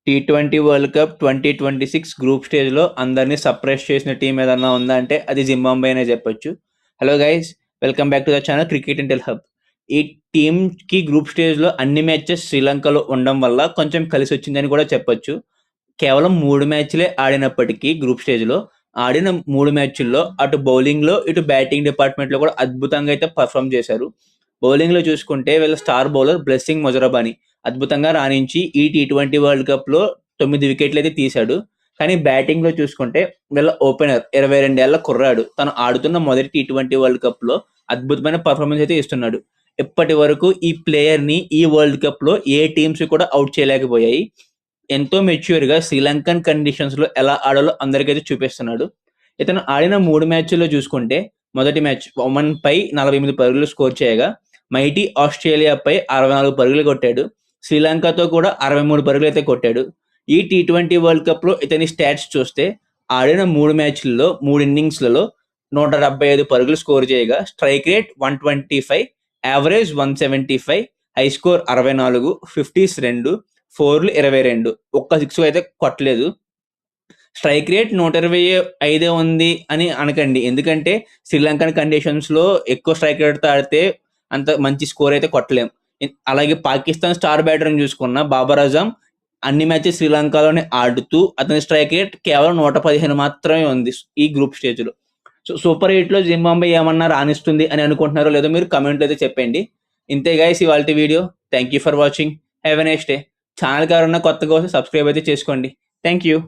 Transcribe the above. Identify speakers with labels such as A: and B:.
A: T20 world cup 2026 group స్టేజ్లో అందరినీ suppress చేసిన టీం ఏదన్నా ఉందా అంటే అది జింబాబ్వే అనే చెప్పొచ్చు. Hello guys, welcome back to the channel cricket Intel hub. ఈ టీంకి గ్రూప్ స్టేజ్లో అన్ని మ్యాచెస్ శ్రీలంకలో ఉండడం వల్ల కొంచెం కలిసి వచ్చిందని కూడా చెప్పొచ్చు. కేవలం 3 మ్యాచ్లే ఆడినప్పటికీ గ్రూప్ స్టేజ్లో ఆడిన 3 మ్యాచ్ల్లో అటు బౌలింగ్లో ఇటు బ్యాటింగ్ డిపార్ట్మెంట్లో కూడా అద్భుతంగా అయితే పర్ఫామ్ చేశారు. బౌలింగ్లో చూసుకుంటే వీళ్ళ స్టార్ బౌలర్ బ్లెస్సింగ్ మొజరాబానీ అద్భుతంగా రాణించి ఈ టీ20 వరల్డ్ కప్లో 9 వికెట్లు అయితే తీశాడు. కానీ బ్యాటింగ్లో చూసుకుంటే వీళ్ళ ఓపెనర్ 22 ఏళ్ల కుర్రాడు తను ఆడుతున్న మొదటి టీ20 వరల్డ్ కప్లో అద్భుతమైన పర్ఫార్మెన్స్ అయితే ఇస్తున్నాడు. ఇప్పటి వరకు ఈ ప్లేయర్ని ఈ వరల్డ్ కప్లో ఏ టీమ్స్ కూడా అవుట్ చేయలేకపోయాయి. ఎంతో మెచ్యూర్గా శ్రీలంకన్ కండిషన్స్లో ఎలా ఆడాలో అందరికైతే చూపిస్తున్నాడు. ఇతను ఆడిన 3 మ్యాచ్ల్లో చూసుకుంటే మొదటి మ్యాచ్ ఒమన్పై 48 పరుగులు స్కోర్ చేయగా మైటీ ఆస్ట్రేలియాపై 64 పరుగులు కొట్టాడు. శ్రీలంకతో కూడా 63 పరుగులు అయితే కొట్టాడు. ఈ టీ20 వరల్డ్ కప్లో ఇతని స్టాట్స్ చూస్తే ఆడిన 3 మ్యాచ్ల్లో 3 ఇన్నింగ్స్లలో 175 పరుగులు స్కోర్ చేయగా strike rate 125, average 175, high score 64, 50s 2, 4లు 22, ఒక్క 6 అయితే కొట్టలేదు. స్ట్రైక్ రేట్ 125 ఉంది అని అనకండి, ఎందుకంటే శ్రీలంకన్ కండిషన్స్లో ఎక్కువ స్ట్రైక్ రేట్తో ఆడితే అంత మంచి స్కోర్ అయితే కొట్టలేం. అలాగే పాకిస్తాన్ స్టార్ బ్యాటర్ని చూసుకున్న బాబర్ అజమ్ అన్ని మ్యాచెస్ శ్రీలంకలోనే ఆడుతూ అతని స్ట్రైక్ రేట్ కేవలం 115 మాత్రమే ఉంది ఈ గ్రూప్ స్టేజ్లో. సో సూపర్ 8లో జింబాబ్వే ఏమన్నా రాణిస్తుంది అని అనుకుంటున్నారో లేదో మీరు కమెంట్లో అయితే చెప్పండి. ఇంతే గైస్ ఇవాల్టి video. Thank you for watching. Have a nice day. Channel ఎవరన్నా కొత్తగా వస్తే సబ్స్క్రైబ్ అయితే చేసుకోండి. Thank you.